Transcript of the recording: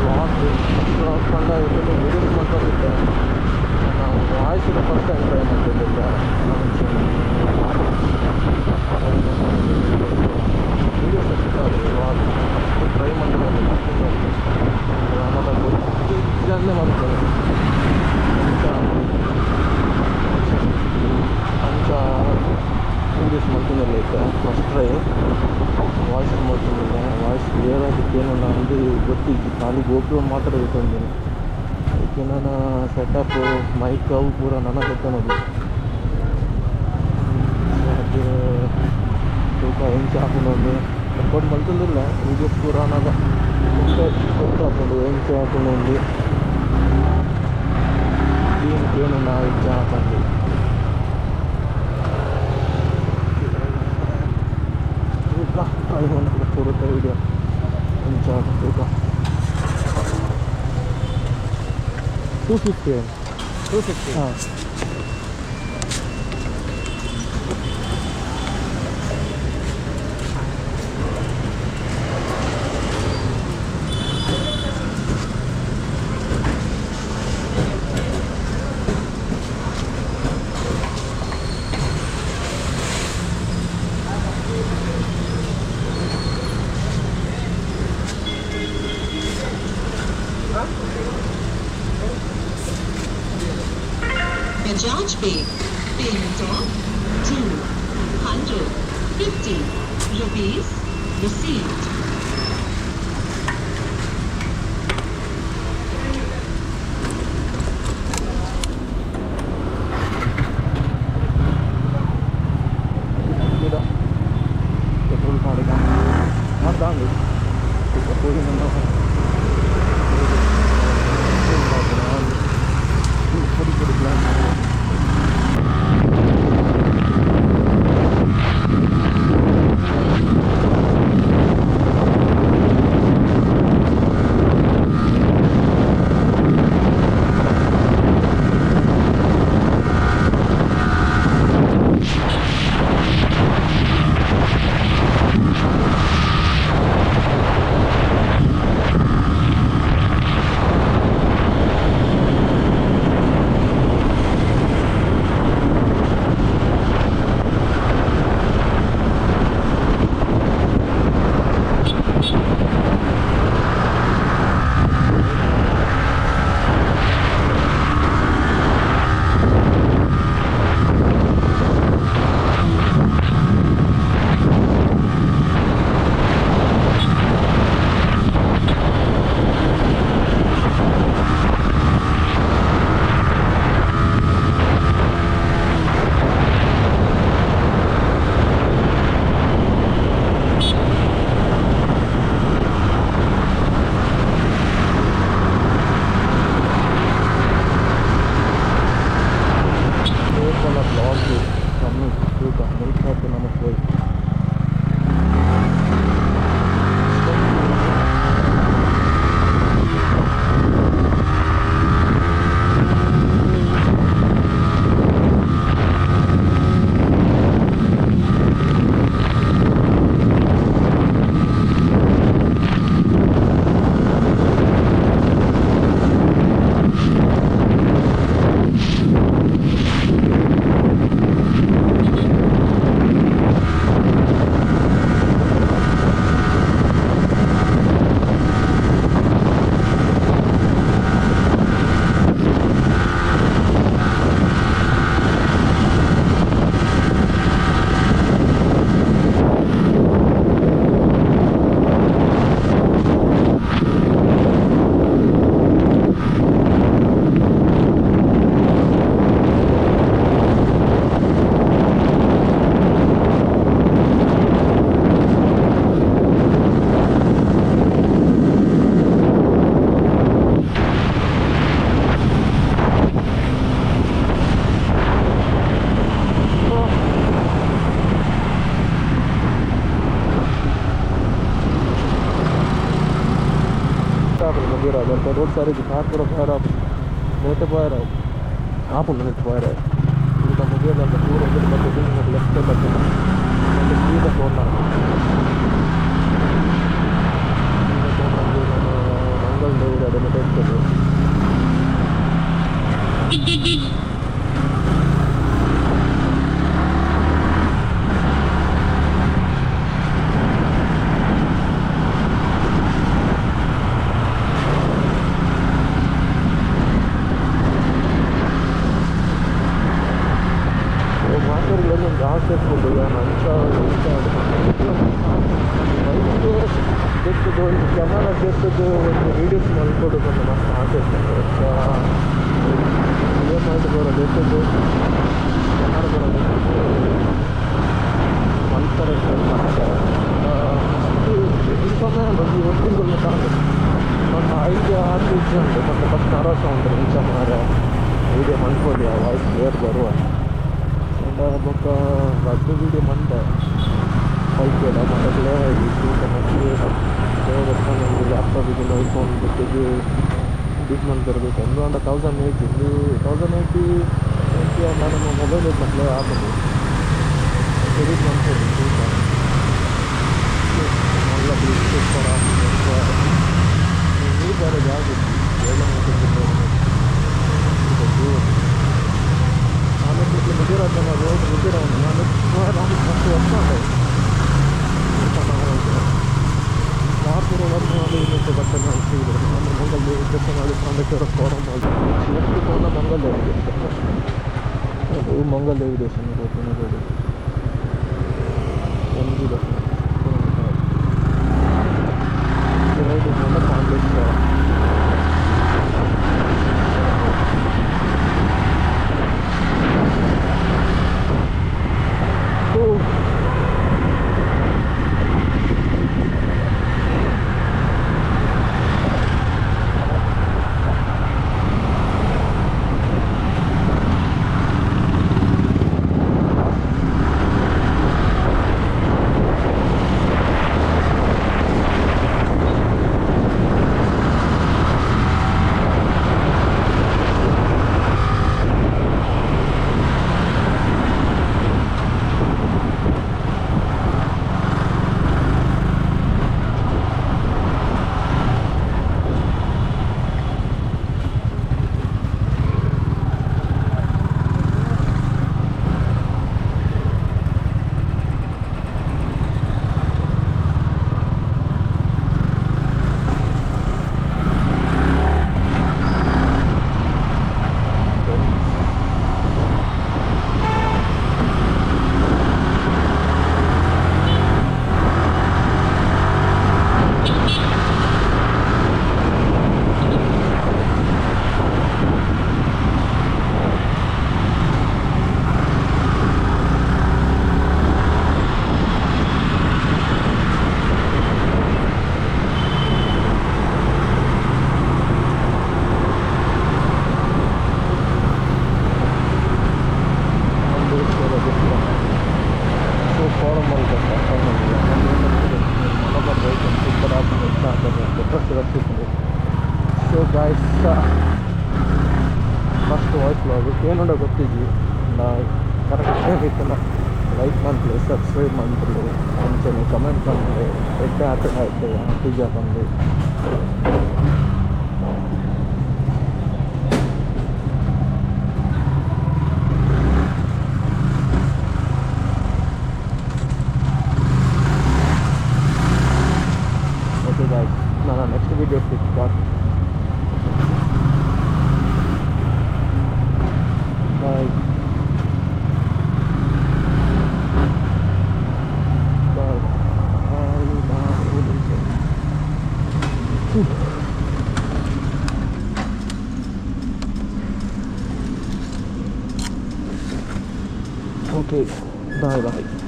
Blog ಬಂದಾಗಿತ್ತು videos ಮಾಡ್ಕೊಂಡಿದ್ದೆ ನಾವು ವಾಯ್ಸಿನ ಫಸ್ಟ್ ಟೈಮ್ ಟ್ರೈ ಮಾಡ್ತಿದ್ದೆ ವೀಡಿಯೋಸ್ ಬ್ಲಾಗ್ ಟ್ರೈ ಮಾಡಿದ್ರೆ ಆಮೇಲೆ ಗೊತ್ತಿದ್ದನ್ನೇ ಮಾಡ್ತೇವೆ ಅಂತ ವೀಡಿಯೋಸ್ ಮಾಡ್ತಿದ್ದಿಲ್ಲ ಐತೆ ಫಸ್ಟ್ ಟ್ರೈ ವಾಯ್ಸ್ ಮಾಡ್ತಿದ್ದಿಲ್ಲ ವಾಯ್ಸ್ ಕ್ಲಿಯರ್ ಆಗಿತ್ತೇನೋ ನನಗೆ ಗೊತ್ತಿದ್ದು ಖಾಲಿ ಗೋಪುರ ಮಾತ್ರ ಇಟ್ಕೊಂಡಿದ್ದೀನಿ ಅದಕ್ಕೆ ನಾನು ಸೆಟಪ್ಪು ಮೈಕ್ ಅವು ಪೂರ ನನಗೆ ಗೊತ್ತನ್ನೋದು ಅದು ತೂಕ ಹೆಂಚು ಹಾಕೊಂಡು ರೆಕಾರ್ಡ್ ಮಾಡ್ತಿದ್ದಿಲ್ಲ ವೀಡಿಯೋಸ್ ಪೂರ ಅನ್ನೋದು ಗೊತ್ತು ಹಾಕೊಂಡು ಹೆಂಚು ಹಾಕೊಂಡು ಏನು ನಾವು ಹೆಂಚು ಹಾಕೊಂಡು ಪೂರತ್ತ ವೀಡಿಯೋ ಹೆಂಚು ಹಾಕಿ ತೂಕ 250 ಹಾಂ Bajaj Pay. Payment of 250 rupees received. Petrol पड़ेगा हाँ दांगे कोई नंबर थोड़ी थोड़ी प्लान रोड सारी दिखा पूरा बाहर आप नेट बाहर आप नेट बाहर है ఇంకా ముగ్గురు దాంట్లో టూర్ ఉంటుంది బట్టి నాకు లెఫ్ట్ బట్టి అంటే స్పీడ్ ఫోన్ మంగళ ಮಂಗಲ್ ದೇವರು ಅದನ್ನು ತೆಗ್ತದೆ. ಮಾತಾಡಿದ್ರೆ ಒಂದು ಆಸೆ ಇರ್ಬೋದು, ನಂತ ಕೆಟ್ಟದ್ದು ಒಂದು ಕ್ಯಾಮರಾ ಕೆಟ್ಟದ್ದು ಒಂದು ವೀಡಿಯೋಸ್ ಮಾಡ್ಕೊಡೋದು ಅಂತ ಮಸ್ತ್ ಆಸೆ ಇರ್ತದೆ. ಏನು ಮಾಡಿ ಬರೋದು ಎಷ್ಟದ್ದು ಕ್ಯಾಮರಾ ಬರೋದು ಮಲ್ತಾರೆ ఇంకొనే బట్టి ఒట్టుకున్న కాదు మన 5-6 ఇచ్చాండి మన బస్ నరస ఉంటుంది ఇంకా మారే వీడియో మంచిపోయి వాయిస్ క్లియర్ ಬರುವ ఒక రద్దు వీడియో మంట పైకి మనకులే మనకి ಲ್ಯಾಪ್ಟಾಪ್ ಇದನ್ನು ಐಫೋನ್ ಜೊತೆಗೆ ಡಿಸ್ ಮಾಡ್ತಿರ್ಬೇಕು ఎందుకంటే 1080 ನಾನು ಮೊಬೈಲ್ ಮಕ್ಕಳು ಆಗೋದು ಎಡಿಟ್ ಮಾಡ್ತೀನಿ మళ్ళీ బ్లిక్ చేస్తారా మీరు బాగా జాగ్రత్త ఆమె ఇట్లా ముగ్గురు అర్థం రోడ్డు ముగ్గురు ఉంది ఆమె ఫస్ట్ వస్తాయి ನಾರ್ತ್ ರೋಡ್ ಇನ್ನೊಂದು ಬರ್ತದೆ ನಮ್ಮ ಮಂಗಲ್ ದೇವಿ ಮಾಡಿ ಪಾಂಡೇಶ್ವರ ಫಾರಂ ನೆಕ್ಸ್ಟ್ ಕೊಂಡ ಮಂಗಲ್ ದೇವಿ ದೇವಸ್ಥಾನ ಅದು ಮಂಗಲ್ ದೇವಿ ದೇವಸ್ಥಾನ ರೋಡ್ ಒಂದು ದರ್ಶನ ರೈಟ್ ಕೊಂಡ Pandeshwar so guys first voice ಲಾಗು ಏನುಂಡ ಗೊತ್ತಿದ್ವಿ ನಾ ಕರೆಕ್ಟ್ ಏನಿತ್ತಲ್ಲ ಲೈಕ್ ಮಾಡ್ಲಿ ಸಬ್ಸ್ಕ್ರೈಬ್ ಮಾಡ್ಲಿ ಅಂಚನೆ ಕಮೆಂಟ್ பண்ணி ಎಡ್ಡೆ ಆಟ ಆಯ್ತು ಪಿಜ್ಜಾ ಬಂದು ಓಕೆ ಗಾಯ್ಸ್ ನಾನು ನೆಕ್ಸ್ಟ್ ವಿಡಿಯೋ ಸಿಗ್ತಾರೆ Bye. Bye. Okay. Bye bye.